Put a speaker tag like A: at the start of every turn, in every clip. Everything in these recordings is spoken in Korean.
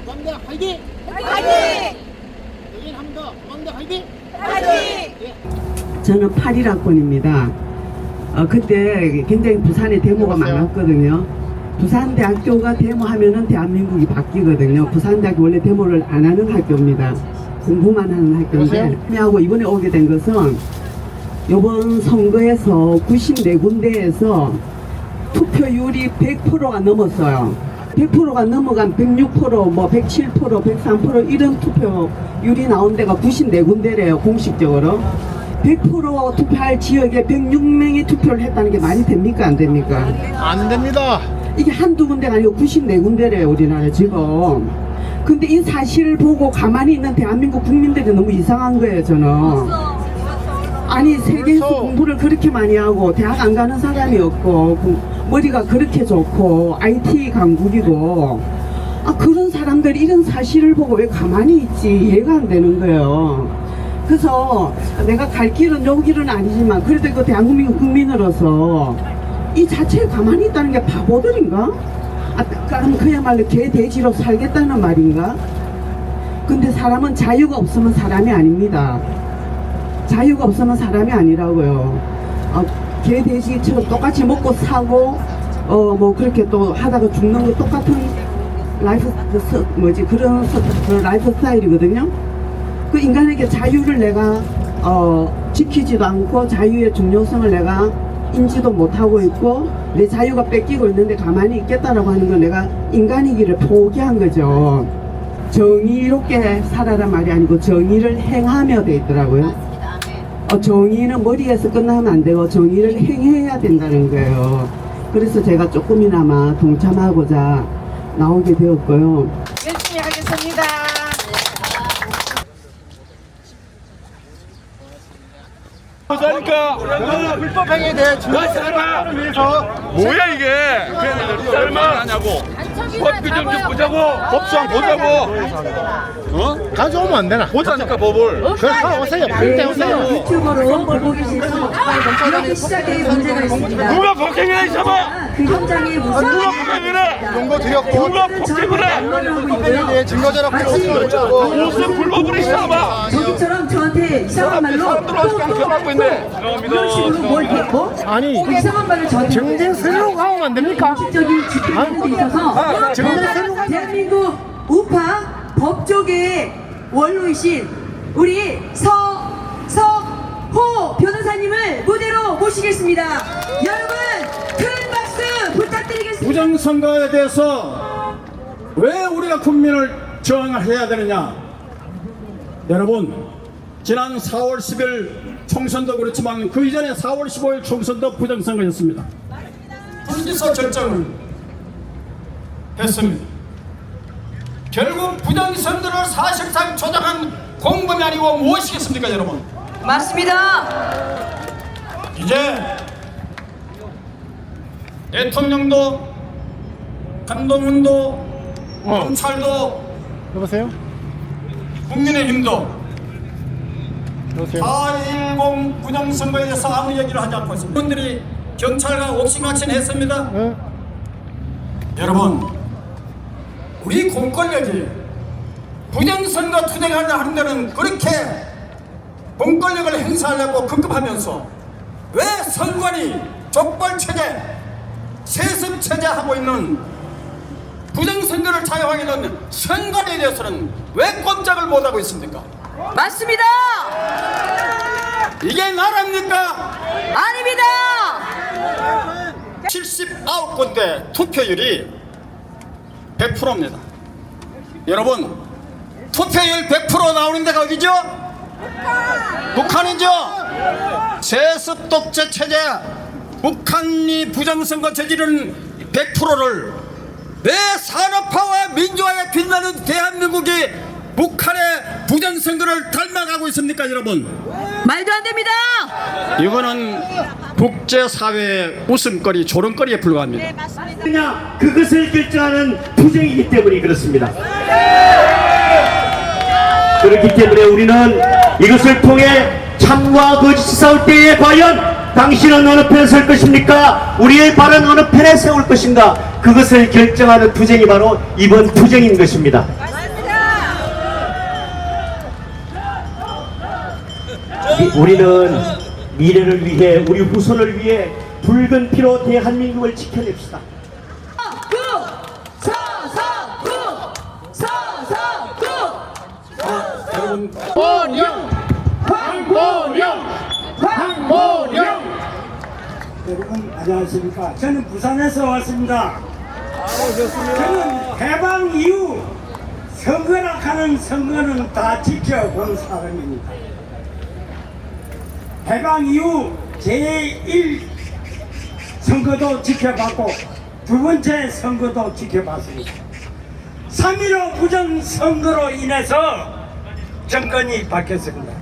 A: 공감대 화이팅!
B: 화이팅!
A: 여긴 합니다. 공감대 화이팅!
B: 화이팅!
C: 저는 8.1학번입니다. 그때 굉장히 부산에 데모가 많았거든요. 부산대학교가 데모하면은 대한민국이 바뀌거든요. 부산대학교 원래 데모를 안 하는 학교입니다. 공부만 하는 학교인데, 하고 이번에 오게 된 것은 이번 선거에서 94군데에서 투표율이 100%가 넘었어요. 100%가 넘어간 106%, 뭐 107%, 103% 이런 투표율이 나온 데가 94군데래요, 공식적으로. 100% 투표할 지역에 106명이 투표를 했다는 게 말이 됩니까, 안 됩니까?
A: 안 됩니다.
C: 이게 한두 군데가 아니고 94군데래요, 우리나라 지금. 근데 이 사실을 보고 가만히 있는 대한민국 국민들이 너무 이상한 거예요, 저는. 아니, 세계에서 공부를 그렇게 많이 하고 대학 안 가는 사람이 없고 머리가 그렇게 좋고 IT 강국이고, 그런 사람들이 이런 사실을 보고 왜 가만히 있지 이해가 안 되는 거예요. 그래서 내가 갈 길은 요 길은 아니지만 그래도 그 대한민국 국민으로서 이 자체에 가만히 있다는 게 바보들인가? 그럼 그야말로 개돼지로 살겠다는 말인가? 근데 사람은 자유가 없으면 사람이 아닙니다. 자유가 없으면 사람이 아니라고요. 개돼지처럼 똑같이 먹고 사고 뭐 그렇게 또 하다가 죽는 거 똑같은 그런 라이프 스타일이거든요. 그 인간에게 자유를 내가 지키지도 않고 자유의 중요성을 내가 인지도 못하고 있고 내 자유가 뺏기고 있는데 가만히 있겠다라고 하는 건 내가 인간이기를 포기한 거죠. 정의롭게 살아란 말이 아니고 정의를 행하며 돼 있더라고요. 정의는 머리에서 끝나면 안 되고 정의를 행해야 된다는 거예요. 그래서 제가 조금이나마 동참하고자 나오게 되었고요.
B: 열심히 하겠습니다.
D: 그러니까
A: 불법행위에 대해 증거를 위해서
D: 뭐야 이게? 얼마 하냐고? 법규 좀 보자고. 법상 보자고.
A: 가져오면 안 되나?
D: 보자니까 법을.
A: 그럼 오세요. 그때 오세요.
E: 유튜버로 보고 계시서 이렇게 시작의 문제가 있습니다.
D: 누가 폭행이라 잡아?
E: 그 현장에 무슨
D: 누가 폭행이라?
A: 용거 드렸고
D: 누가 폭행을 해?
A: 불법행위에 대해 증거자료 가져오고
D: 무슨 불법을 잡아?
E: 저기처럼 저한테 이상한 말로
D: 사람들 아직 강퇴하고 있네.
E: 이런 식으로 뭘 했고
A: 아니
E: 그 이상한 말을 저한테
A: 정쟁 세력하고 하면 안 됩니까?
E: 적인 집회들이 있어서 대한민국 우파 법조계의 원로이신 우리 서호 변호사님을 무대로 모시겠습니다. 여러분 큰 박수 부탁드리겠습니다.
F: 부정선거에 대해서 왜 우리가 국민을 저항을 해야 되느냐? 여러분, 지난 4월 10일 총선도 그렇지만 그 이전에 4월 15일 총선도 부정선거였습니다. 불기소 결정을 했습니다. 결국 부정선거를 사실상 조작한 공범이 아니고 무엇이겠습니까, 여러분?
B: 맞습니다.
F: 이제 대통령도 한동훈도 검찰도
A: 여보세요?
F: 국민의힘도
A: 여보세요?
F: 4.10 부정선거에 대해서 아무 얘기를 하지 않고 있습니다. 분들이 경찰과 옥신각신 했습니다. 여러분, 우리 공권력이 부정선거 투쟁을 하는 데는 그렇게 공권력을 행사하려고 급급하면서 왜 선관위 족벌체제, 세습체제 하고 있는 부정선거를 자유하게 된 선관위에 대해서는 왜 꼼짝을 못하고 있습니까?
B: 맞습니다.
F: 이게 나라입니까?
B: 아닙니다.
F: 79군데 투표율이 100%입니다. 여러분, 투표율 100% 나오는 데가 어디죠? 북한이죠. 세습 독재 체제, 북한이 부정선거 저지른 100%를 내 산업화와 민주화에 빛나는 대한민국이 북한의 부정선거를 닮아가고 있습니까, 여러분?
B: 말도 안 됩니다.
F: 이거는 국제사회의 웃음거리, 조롱거리에 불과합니다.
G: 그냥 그것을 결정하는 투쟁이기 때문에 그렇습니다. 그렇기 때문에 우리는 이것을 통해 참과 거짓이 싸울 때에 과연 당신은 어느 편에 설 것입니까? 우리의 발은 어느 편에 세울 것인가? 그것을 결정하는 투쟁이 바로 이번 투쟁인 것입니다. 우리는 미래를 위해 우리 후손을 위해 붉은 피로 대한민국을 지켜냅시다.
H: 여러분 안녕하십니까. 저는 부산에서 왔습니다. 저는 해방 이후 선거라 하는 선거는 다 지켜본 사람입니다. 해방 이후 제1 선거도 지켜봤고 두 번째 선거도 지켜봤습니다. 3.15 부정선거로 인해서 정권이 바뀌었습니다.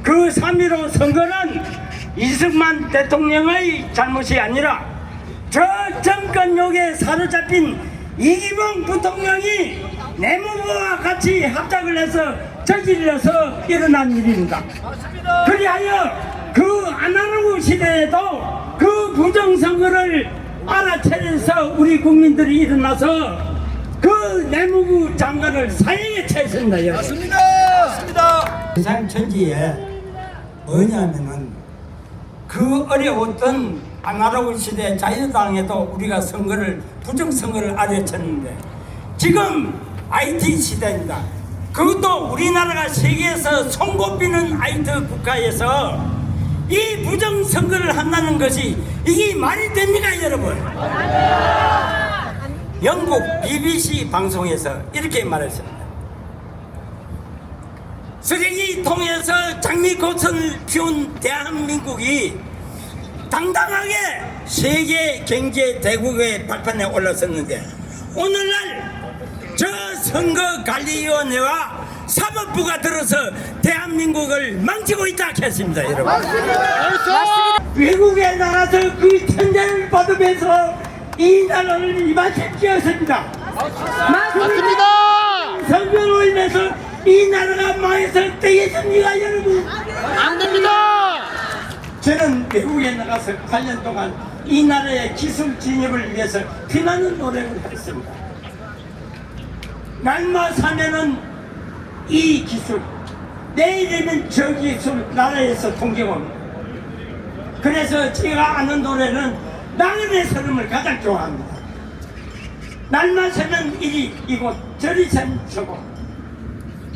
H: 그 3.15 선거는 이승만 대통령의 잘못이 아니라 저 정권욕에 사로잡힌 이기봉 부통령이 내무부와 같이 합작을 해서 저질러서 일어난 일입니다. 그리하여 그 아날로그 시대에도 그 부정선거를 알아차려서 우리 국민들이 일어나서 그 내무부 장관을 사형에 처했습니다.
F: 맞습니다.
H: 세상 천지에 뭐냐면은 그 어려웠던 아날로그 시대 자유당에도 우리가 부정선거를 알아챘는데 지금 IT 시대입니다. 그것도 우리나라가 세계에서 손꼽히는 IT 국가에서 이 부정선거를 한다는 것이 이게 말이 됩니까 여러분? 영국 BBC 방송에서 이렇게 말했습니다. 쓰레기통에서 장미꽃을 피운 대한민국이 당당하게 세계 경제 대국의 발판에 올랐었는데 오늘날 저 선거관리위원회와 사법부가 들어서 대한민국을 망치고 있다 했습니다. 여러분 외국에 나가서 그 천재를 받으면서 이 나라를 이만시켰습니다.
A: 맞습니다.
H: 선거로 인해서 이 나라가 망해서 되겠습니까 여러분?
A: 안 됩니다.
H: 저는 외국에 나가서 8년 동안 이 나라의 기술 진입을 위해서 피나는 노력을 했습니다. 날마 사면은 이 기술, 내일이면 저 기술 나라에서 통경합니다. 그래서 제가 아는 노래는 나그네 서름을 가장 좋아합니다. 날마 새면 이리 이곳 저리 샘 저곳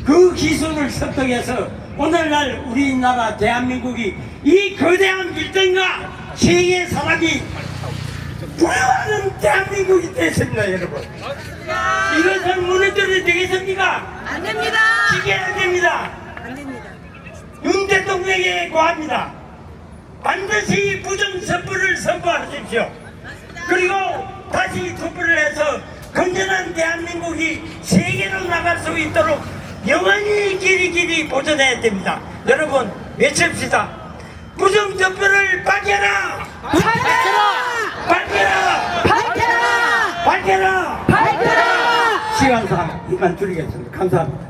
H: 그 기술을 습득해서 오늘날 우리나라 대한민국이 이 거대한 빌딩과 세계 사람이 부러워하는 대한민국이 됐습니다. 여러분 이것을 무너뜨려야 되겠습니까?
B: 안 됩니다.
H: 지켜야 됩니다.
B: 안 됩니다.
H: 윤 대통령에게 고합니다. 반드시 부정선거를 선포하십시오. 그리고 다시 투표를 해서 건전한 대한민국이 세계로 나갈 수 있도록 영원히 길이 보존해야 됩니다. 여러분 외칩시다. 부정투표를 밝혀라! 밝혀라! 시간상 이만 줄이겠습니다. 감사합니다.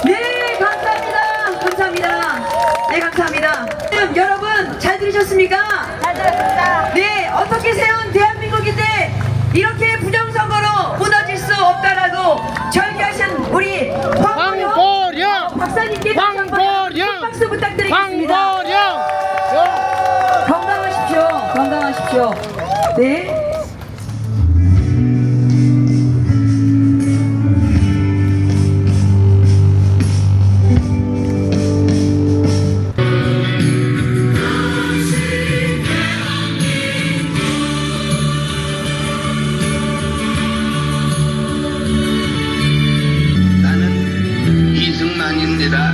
B: 네, 감사합니다. 감사합니다. 네, 감사합니다. 여러분 잘 들으셨습니까? 잘 들었습니다. 네, 어떻게 세운 대한민국인데 이렇게 부정선거로 무너질 수 없다라고 절개하신 우리
A: 황보령
B: 박사님께 다시 한번 큰 박수 부탁드리겠습니다. 건강하십시오. 네.
I: 이승만입니다.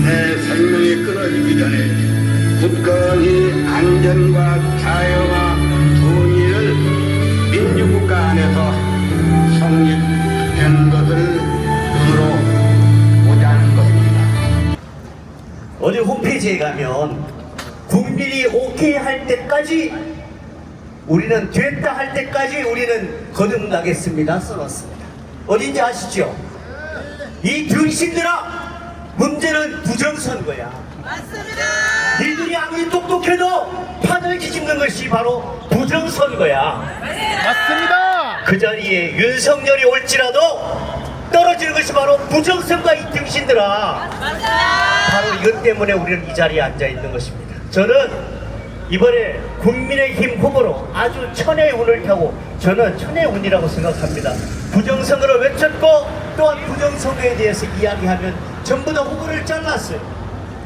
I: 내 생명이 끊어지기 전에 굳건히 안전과 자유와 통일을 민주국가 안에서 성립된 것을 눈으로 보자는 것입니다.
G: 어디 홈페이지에 가면 국민이 오케이 할 때까지 우리는 됐다 할 때까지 우리는 거듭나겠습니다 써놨습니다. 어딘지 아시죠? 이 등신들아 문제는 부정선거야. 맞습니다. 니들이 아무리 똑똑해도 판을 뒤집는 것이 바로 부정선거야.
A: 맞습니다.
G: 그 자리에 윤석열이 올지라도 떨어지는 것이 바로 부정선거야. 이 등신들아. 맞아. 바로 이것 때문에 우리는 이 자리에 앉아 있는 것입니다. 저는 이번에 국민의힘 후보로 아주 천의 운을 타고, 저는 천의 운이라고 생각합니다. 부정선거를 외쳤고 또한 부정선거에 대해서 이야기하면 전부 다 후보를 잘랐어요.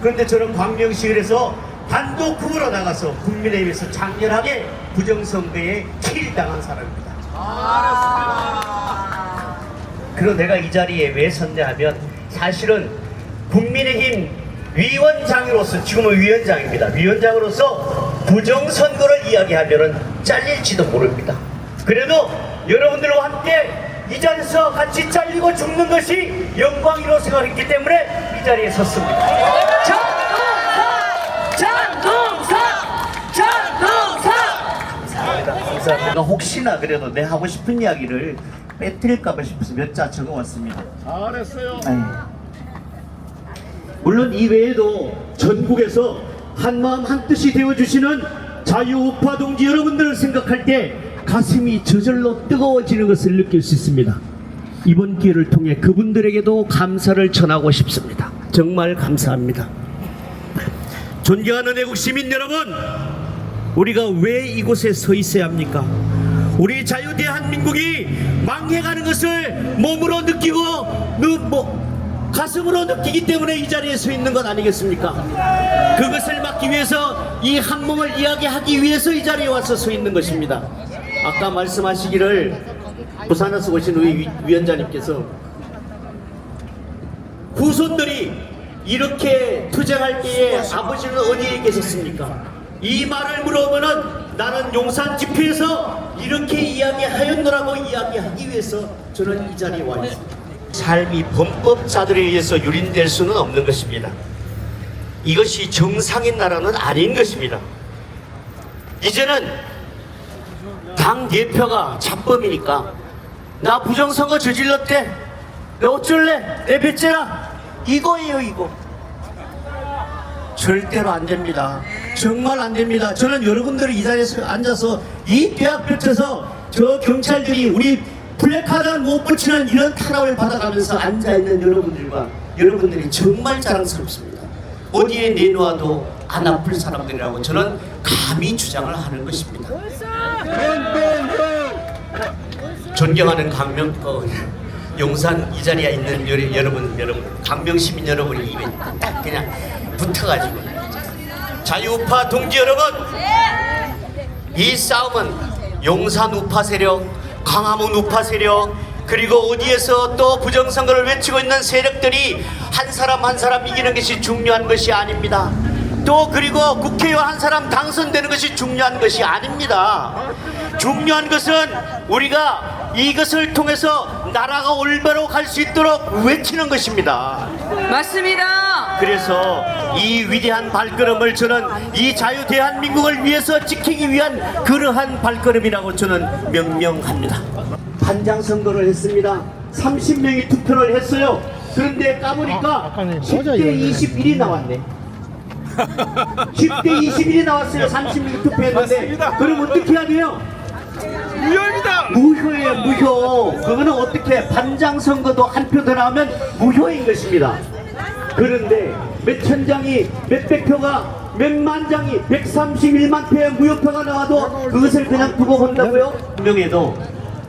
G: 그런데 저는 광명시에서 단독 후보로 나가서 국민의힘에서 장렬하게 부정선거에 킬당한 사람입니다. 그리고 내가 이 자리에 왜 섰냐 하면, 사실은 국민의힘 위원장으로서, 지금은 위원장입니다. 위원장으로서 부정선거를 이야기하면 잘릴지도 모릅니다. 그래도 여러분들과 함께 이 자리에서 같이 잘리고 죽는 것이 영광이라고 생각했기 때문에 이 자리에 섰습니다. 감사합니다. 혹시나 그래도 내 하고 싶은 이야기를 빼뜨릴까봐 싶어서 몇 자 적어왔습니다.
A: 잘했어요.
G: 물론 이외에도 전국에서 한마음 한뜻이 되어주시는 자유우파 동지 여러분들을 생각할 때 가슴이 저절로 뜨거워지는 것을 느낄 수 있습니다. 이번 기회를 통해 그분들에게도 감사를 전하고 싶습니다. 정말 감사합니다. 존경하는 애국 시민 여러분, 우리가 왜 이곳에 서 있어야 합니까? 우리 자유대한민국이 망해가는 것을 몸으로 느끼고 가슴으로 느끼기 때문에 이 자리에 서 있는 것 아니겠습니까? 그것을 막기 위해서, 이 한 몸을 이야기하기 위해서 이 자리에 와서 서 있는 것입니다. 아까 말씀하시기를 부산에서 오신 우리 위원장님께서 후손들이 이렇게 투쟁할 때에 아버지는 어디에 계셨습니까? 이 말을 물어보면은 나는 용산 집회에서 이렇게 이야기하였노라고 이야기하기 위해서 저는 이 자리에 와 있습니다. 삶이 범법자들에 의해서 유린될 수는 없는 것입니다. 이것이 정상인 나라는 아닌 것입니다. 이제는 당 대표가 잡범이니까 나 부정선거 저질렀대, 너 어쩔래, 내 배째라, 이거예요. 이거 절대로 안 됩니다. 정말 안 됩니다. 저는 여러분들이 이 자리에서 앉아서 이 뼈 펼쳐서 저 경찰들이 우리 플래카드 못 붙이는 이런 탄압을 받아가면서 앉아있는 여러분들과 여러분들이 정말 자랑스럽습니다. 어디에 내놓아도 안 아플 사람들이라고 저는 감히 주장을 하는 것입니다. 존경하는 용산 이 자리에 있는 여러분, 강명 시민 여러분이 입에 딱 그냥 붙어가지고, 자유우파 동지 여러분, 이 싸움은 용산 우파 세력, 광화문 우파 세력, 그리고 어디에서 또 부정선거를 외치고 있는 세력들이 한 사람 한 사람 이기는 것이 중요한 것이 아닙니다. 또 그리고 국회의원 한 사람 당선되는 것이 중요한 것이 아닙니다. 중요한 것은 우리가 이것을 통해서 나라가 올바로 갈 수 있도록 외치는 것입니다.
B: 맞습니다.
G: 그래서 이 위대한 발걸음을 저는 이 자유 대한민국을 위해서 지키기 위한 그러한 발걸음이라고 저는 명명합니다. 반장 선거를 했습니다. 30명이 투표를 했어요. 그런데 까보니까 10대 21이 나왔네. 10대 21이 나왔어요. 30명이 투표했는데 그럼 어떻게 해야 돼요?
D: 무효입니다.
G: 무효예요. 무효. 그거는 어떻게, 반장 선거도 한 표 더 나오면 무효인 것입니다. 그런데 몇천 장이, 몇백 표가, 몇만 장이, 131만 표의 무효표가 나와도 그것을 그냥 두고 본다고요?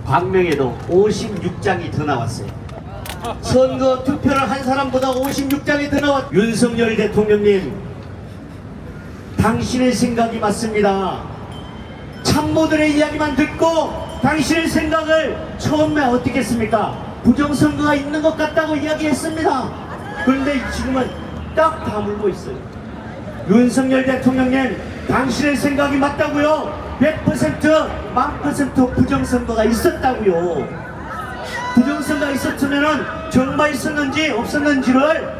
G: 광명에도 56장이 더 나왔어요. 선거 투표를 한 사람보다 56장이 더 나왔. 윤석열 대통령님, 당신의 생각이 맞습니다. 참모들의 이야기만 듣고 당신의 생각을 처음에 어떻게 했습니까? 부정선거가 있는 것 같다고 이야기했습니다. 그런데 지금은 딱 다물고 있어요. 윤석열 대통령님, 당신의 생각이 맞다고요? 100%, 1000% 부정선거가 있었다고요. 부정선거가 있었으면 정말 있었는지 없었는지를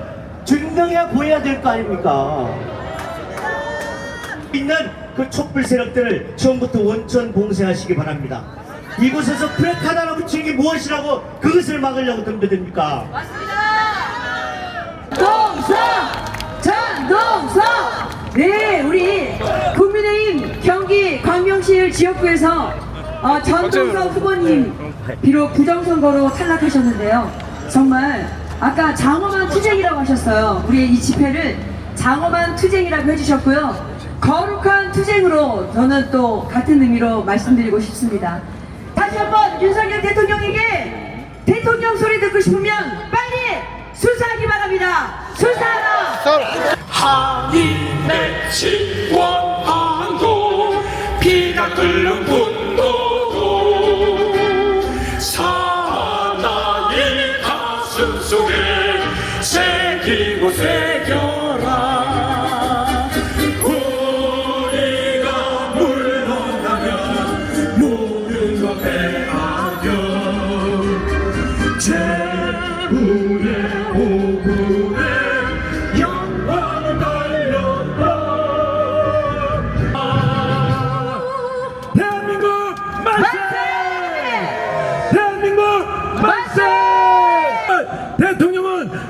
G: 증명해 보여야 될 거 아닙니까? 있는 그 촛불 세력들을 처음부터 원천 봉쇄하시기 바랍니다. 이곳에서 플래카드 하나 붙이는 게 무엇이라고 그것을 막으려고 덤벼듭니까?
B: 전동성! 네, 우리 국민의힘 경기 광명시 지역구에서 전동성 후보님 비록 부정선거로 탈락하셨는데요. 정말 아까 장엄한 투쟁이라고 하셨어요. 우리의 이 집회를 장엄한 투쟁이라고 해주셨고요. 거룩한 투쟁으로 저는 또 같은 의미로 말씀드리고 싶습니다. 다시 한번 윤석열 대통령에게 대통령 소리 듣고 싶으면 빨리 수사하기 바랍니다. 수사하라!
D: 한이 맺힌 원한도 피가 끓는 분노도 사나이 가슴 속에 새기고 새겨라. 우리가 물러나면 모든 것 패하여 제후의 오군에 영광을 달렸다. 대한민국 만세! 대한민국 만세! 대통령은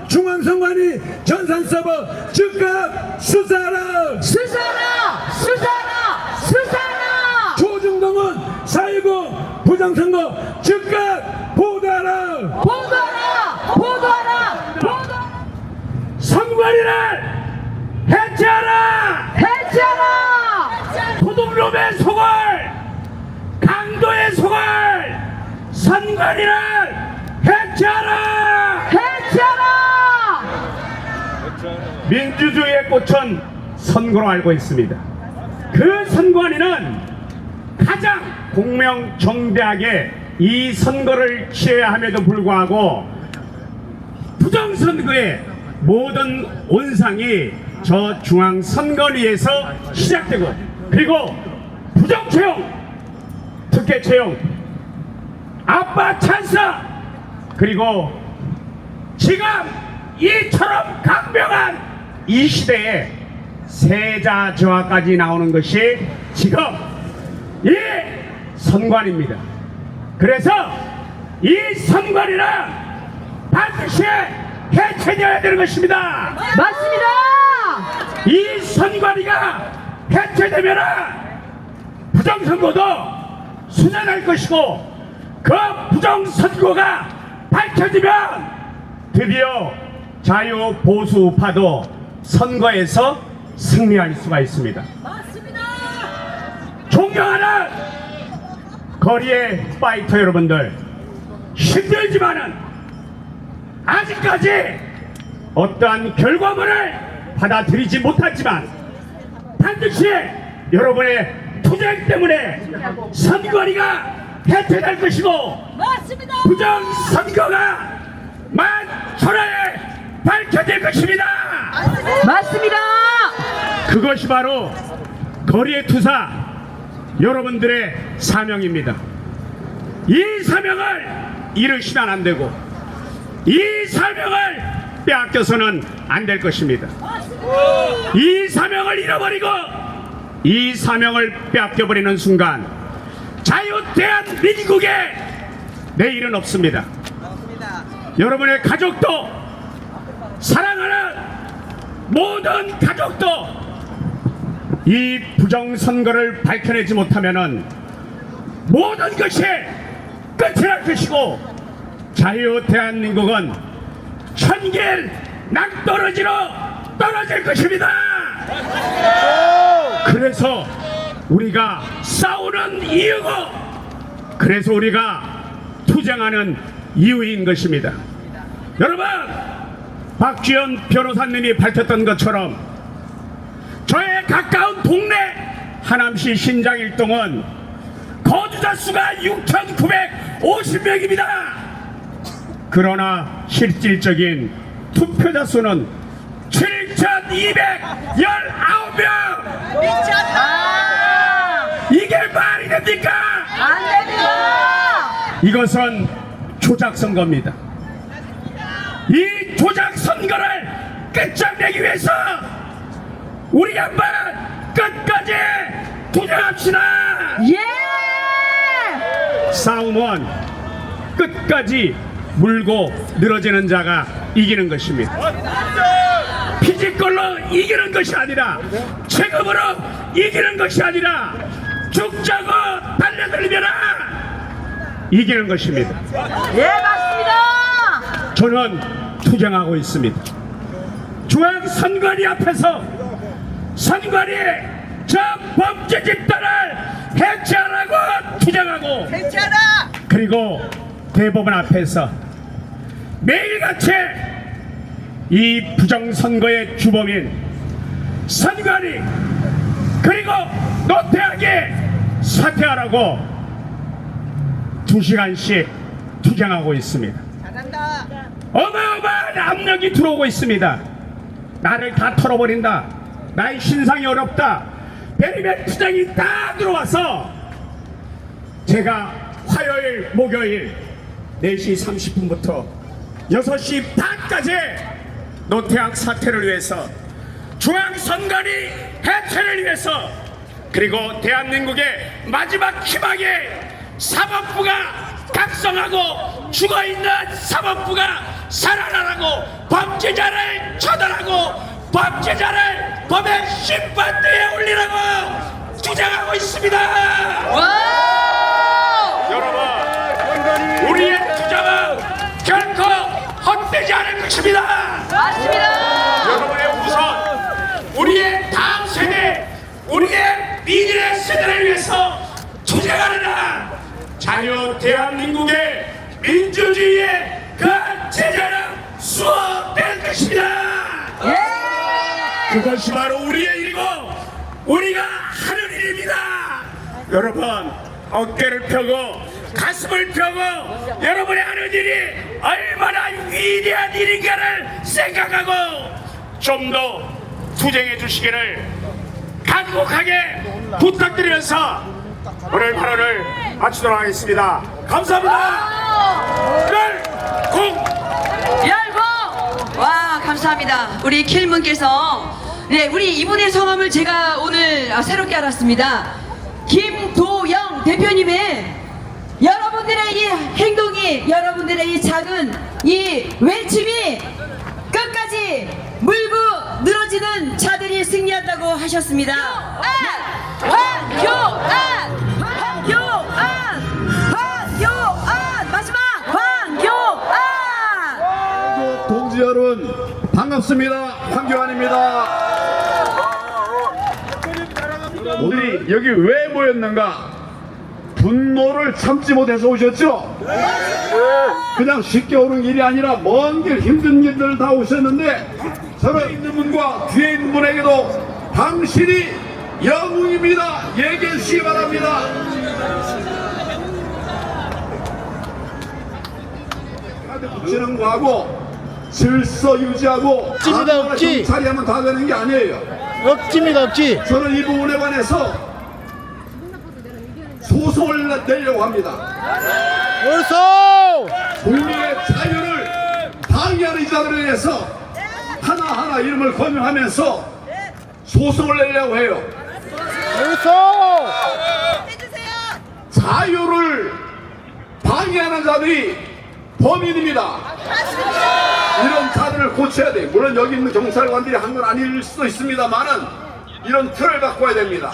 D: 중앙선관위 전산서버 즉각 수사하라!
B: 수사하라! 수사하라! 수사하라!
D: 조중동은 4.19 부정선거 즉각 보도하라!
B: 보도하라! 보도하라! 보도하라!
D: 선관위를 해체하라!
B: 해체하라!
D: 도둑놈의 속을, 강도의 속을, 선관위를 해체하라!
B: 해체하라!
D: 민주주의의 꽃은 선거로 알고 있습니다. 그 선관위는 가장 공명정대하게 이 선거를 치러야 함에도 불구하고 부정선거의 모든 온상이 저 중앙선관위에서 시작되고, 그리고 부정채용, 특혜채용, 아빠 찬스, 그리고 지금 이처럼 강명한 이 시대에 세자저하까지 나오는 것이 지금 이 선관위입니다. 그래서 이 선관위는 반드시 해체되어야 되는 것입니다.
B: 맞습니다!
D: 이 선관위가 해체되면 부정선거도 수년할 것이고, 그 부정선거가 밝혀지면 드디어 자유보수파도 선거에서 승리할 수가 있습니다.
B: 맞습니다!
D: 존경하는 거리의 파이터 여러분들, 힘들지만은 아직까지 어떠한 결과물을 받아들이지 못했지만 반드시 여러분의 투쟁 때문에 선관위가 해체될 것이고,
B: 맞습니다!
D: 부정선거가 만천하에 밝혀질 것입니다.
B: 맞습니다!
D: 그것이 바로 거리의 투사 여러분들의 사명입니다. 이 사명을 잃으시면 안 되고, 이 사명을 빼앗겨서는 안 될 것입니다. 이 사명을 잃어버리고 이 사명을 빼앗겨버리는 순간 자유대한민국의 내일은 없습니다. 여러분의 가족도, 사랑하는 모든 가족도 이 부정선거를 밝혀내지 못하면은 모든 것이 끝이 날 것이고, 자유대한민국은 천길 낭떠러지로 떨어질 것입니다. 그래서 우리가 싸우는 이유고, 그래서 우리가 투쟁하는 이유인 것입니다. 여러분, 박지원 변호사님이 밝혔던 것처럼 저의 가까운 동네 하남시 신장일동은 거주자 수가 6,950명입니다. 그러나 실질적인 투표자 수는 7,219명. 이게 말이 됩니까?
B: 안 됩니다!
D: 이것은 조작선거입니다. 이 조작선거를 끝장내기 위해서 우리 한번 끝까지 투쟁합시다.
B: 예!
D: 싸움은 끝까지 물고 늘어지는 자가 이기는 것입니다. 피지컬로 이기는 것이 아니라, 체급으로 이기는 것이 아니라, 죽자고 달려들면 이기는 것입니다.
B: 예, 맞습니다!
D: 저는 투쟁하고 있습니다. 중앙선관위 앞에서 선관위 저 범죄 집단을 해체하라고 투쟁하고, 그리고 대법원 앞에서 매일같이 이 부정선거의 주범인 선관위 그리고 노태악이 사퇴하라고 2시간씩 투쟁하고 있습니다. 어마어마한 압력이 들어오고 있습니다. 나를 다 털어버린다, 나의 신상이 어렵다, 베리맨 투쟁이 다 들어와서 제가 화요일 목요일 4시 30분부터 6시 반까지 노태악 사퇴를 위해서, 중앙선관위 해체를 위해서, 그리고 대한민국의 마지막 희망의 사법부가 각성하고 죽어있는 사법부가 살아나라고, 범죄자를 처벌하고 범죄자를 법의 심판대에 올리라고 주장하고 있습니다. 여러분, 우리의 주장은 결코 헛되지 않을 것입니다. 여러분의 우선 우리의 다음 세대, 우리의 미래 세대를 위해서 투쟁하느라 자유 대한민국의 민주주의의 그 제자는 수호될 것입니다. 그것이 바로 우리의 일이고 우리가 하는 일입니다. 여러분, 어깨를 펴고 가슴을 펴고 여러분이 하는 일이 얼마나 위대한 일인가를 생각하고 좀 더 투쟁해 주시기를 간곡하게 부탁드리면서 오늘 발언을 마치도록 하겠습니다. 감사합니다.
B: 열공! 와, 감사합니다. 우리 킬문께서, 네, 우리 이분의 성함을 제가 오늘 새롭게 알았습니다. 김도영 대표님의 여러분들의 이 행동이, 여러분들의 이 작은 이 외침이 끝까지 물고 늘어지는 자들이 승리한다고 하셨습니다. 황교안! 황교안! 황교안! 마지막 황교안!
A: 동지 여러분 반갑습니다. 황교안입니다. 오늘 여기 왜 모였는가? 분노를 참지 못해서 오셨죠? 그냥 쉽게 오는 길이 아니라 먼 길 힘든 길들 다 오셨는데, 저는 있는 분과 뒤에 있는 분에게도 당신이 영웅입니다. 얘기해 주시기 바랍니다. 붙이는 거하고 질서 유지하고
J: 억지입니다, 억지.
A: 경찰이하면 다 되는 게 아니에요.
J: 억지입니다, 억지.
A: 저는 이 부분에 관해서 소송을 내려고 합니다.
J: 옳소!
A: 국민의 자유를 방해하는 이자들에 대해서 하나하나 이름을 거명하면서 소송을 내려고 해요.
J: 옳소!
A: 자유를 방해하는 자들이 범인입니다. 이런 자들을 고쳐야 돼. 물론 여기 있는 경찰관들이 한 건 아닐 수도 있습니다만은 이런 틀을 바꿔야 됩니다.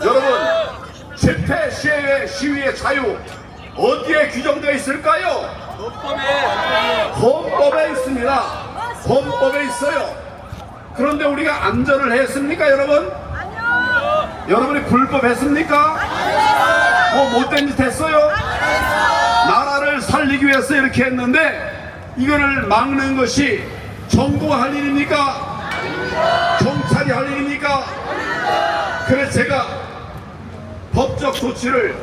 A: 여러분, 집회, 시위의 자유 어디에 규정되어 있을까요? 헌법에 있습니다. 헌법에 있어요. 그런데 우리가 안전을 했습니까, 여러분? 여러분이 불법했습니까? 못된 짓 했어요? 나라를 살리기 위해서 이렇게 했는데 이거를 막는 것이 정부가 할 일입니까? 경찰이 할 일입니까? 그래서 제가 법적 조치를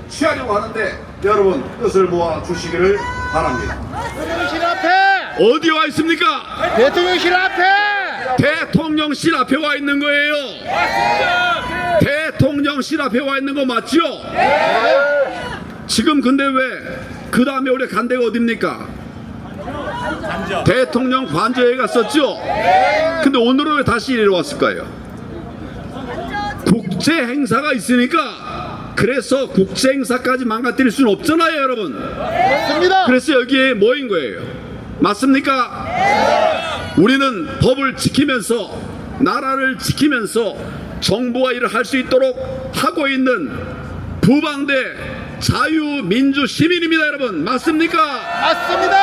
A: 취하려고 하는데 여러분 뜻을 모아 주시기를 바랍니다.
J: 대통령실 앞에!
A: 어디 와 있습니까?
J: 대통령실 앞에!
A: 대통령실 앞에 와 있는 거예요. 대통령실 앞에 와 있는 거 맞죠? 지금 근데 왜 그 다음에 우리 간 데가 어딥니까? 대통령 관저에 갔었죠? 근데 오늘은 왜 다시 이리로 왔을까요? 국제 행사가 있으니까. 그래서 국제 행사까지 망가뜨릴 수는 없잖아요, 여러분.
J: 맞습니다.
A: 그래서 여기에 모인 거예요. 맞습니까? 우리는 법을 지키면서 나라를 지키면서 정부가 일을 할 수 있도록 하고 있는 부방대 자유민주 시민입니다, 여러분. 맞습니까?
J: 맞습니다.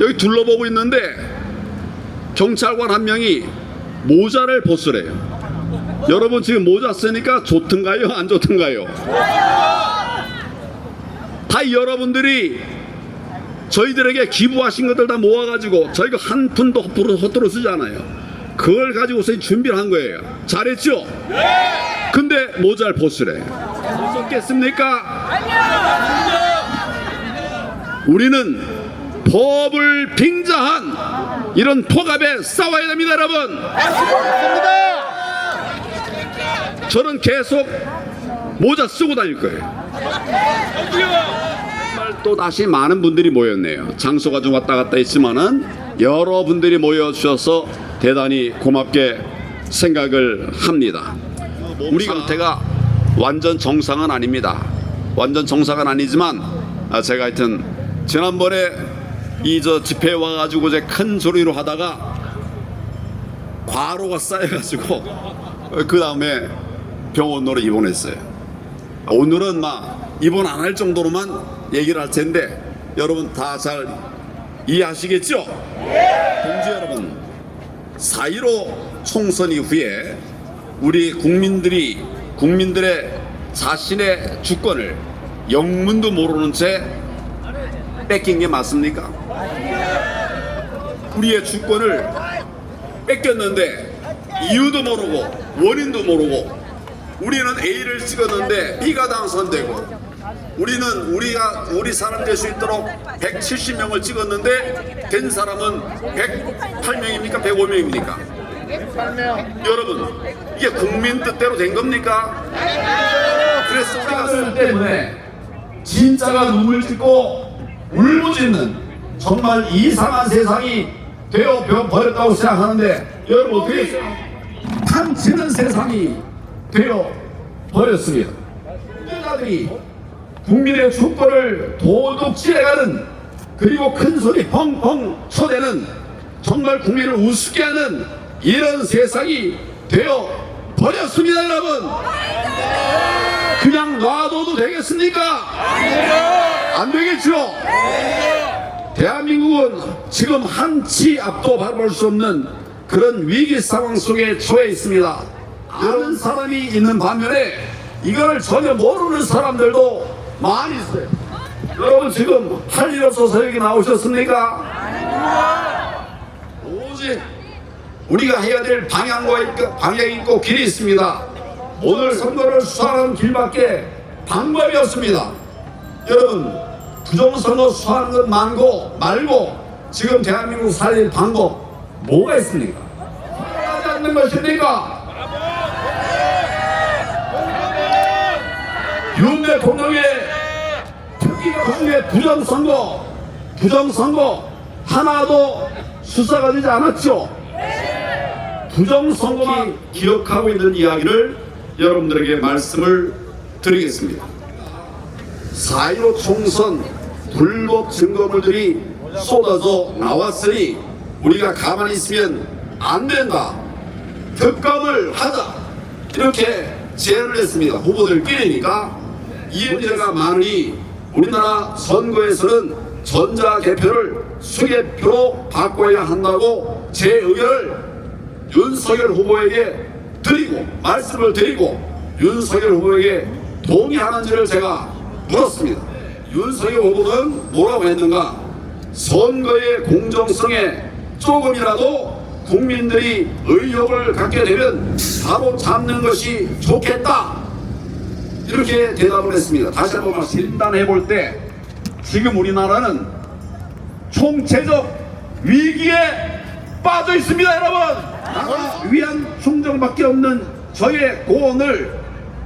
A: 여기 둘러보고 있는데 경찰관 한 명이 모자를 벗으래요. 여러분 지금 모자 쓰니까 좋든가요? 안 좋든가요? 다 여러분들이 저희들에게 기부하신 것들 다 모아가지고 저희가 한 푼도 헛으로 쓰지 않아요. 그걸 가지고서 준비를 한 거예요. 잘했죠? 근데 모자를 벗으래. 벗었겠습니까? 우리는 법을 빙자한 이런 폭압에 싸워야 됩니다, 여러분. 저는 계속 모자 쓰고 다닐 거예요. 또 다시 많은 분들이 모였네요. 장소가 좀 왔다 갔다 했지만은 여러분들이 모여주셔서 대단히 고맙게 생각을 합니다. 우리 상태가 완전 정상은 아닙니다. 완전 정상은 아니지만 제가 하여튼 지난번에 이 집회에 와가지고 이제 큰 소리로 하다가 과로가 쌓여가지고 그 다음에 병원으로 입원했어요. 오늘은 막 입원 안 할 정도로만 얘기를 할 텐데 여러분 다 잘 이해하시겠죠? 동지 여러분, 4.15 총선 이후에 우리 국민들의 자신의 주권을 영문도 모르는 채 뺏긴 게 맞습니까? 우리의 주권을 뺏겼는데 이유도 모르고 원인도 모르고 우리는 A를 찍었는데 B가 당선되고 우리 사람 될 수 있도록 170명을 찍었는데 된 사람은 108명입니까? 105명입니까? 108명. 여러분, 이게 국민 뜻대로 된 겁니까? 그래서 우리가 쓸 때문에 진짜가 눈물 짓고 울부짖는 정말 이상한 세상이 되어 버렸다고 생각하는데 여러분 어떻게 했어요? 탐치는 세상이 되어 버렸습니다. 국민들이 국민의 주권을 도둑질해가는 그리고 큰 소리 펑펑 쳐대는 정말 국민을 우습게 하는 이런 세상이 되어 버렸습니다, 여러분. 그냥 놔둬도 되겠습니까? 안 되겠죠? 대한민국은 지금 한치 앞도 바라볼 수 없는 그런 위기 상황 속에 처해 있습니다. 아는 사람이 있는 반면에 이걸 전혀 모르는 사람들도 많이 있어요. 여러분 지금 할 일 없어서 여기 나오셨습니까? 오직 우리가 해야 될 방향이 있고 길이 있습니다. 오늘 선거를 수행하는 길밖에 방법이 없습니다. 여러분 부정선거 수행하는 것 말고 지금 대한민국 살릴 방법 뭐가 있습니까? 하지 않는 것입니까? 윤 대통령의 특기가 중에 부정선거 하나도 수사가 되지 않았죠. 부정선거만 기억하고 있는 이야기를 여러분들에게 말씀을 드리겠습니다. 4.15 총선 불법 증거물들이 쏟아져 나왔으니 우리가 가만히 있으면 안 된다. 특검을 하자. 이렇게 제안을 했습니다. 후보들끼리니까 이 문제가 많으니 우리나라 선거에서는 전자개표를 수개표로 바꿔야 한다고 제 의견을 윤석열 후보에게 드리고 말씀을 드리고 윤석열 후보에게 동의하는지를 제가 물었습니다. 윤석열 후보는 뭐라고 했는가? 선거의 공정성에 조금이라도 국민들이 의욕을 갖게 되면 바로 잡는 것이 좋겠다. 이렇게 대답을 했습니다. 다시 한번 진단해 볼 때 지금 우리나라는 총체적 위기에 빠져 있습니다, 여러분. 위안 충정밖에 없는 저의 고언을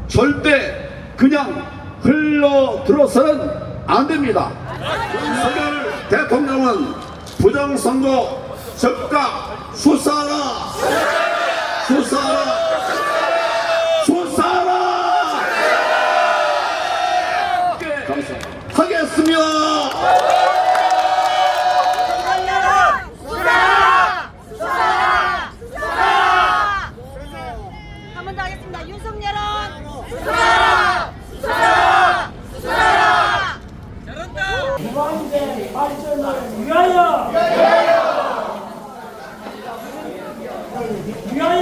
A: 절대 그냥 흘러들어서는 안 됩니다. 윤석열 대통령은 부정선거 즉각 수사하라! 하겠습니다.
E: 한 번 더 하겠습니다. 윤석열은
H: 공화국의 발전을 위하여 위하여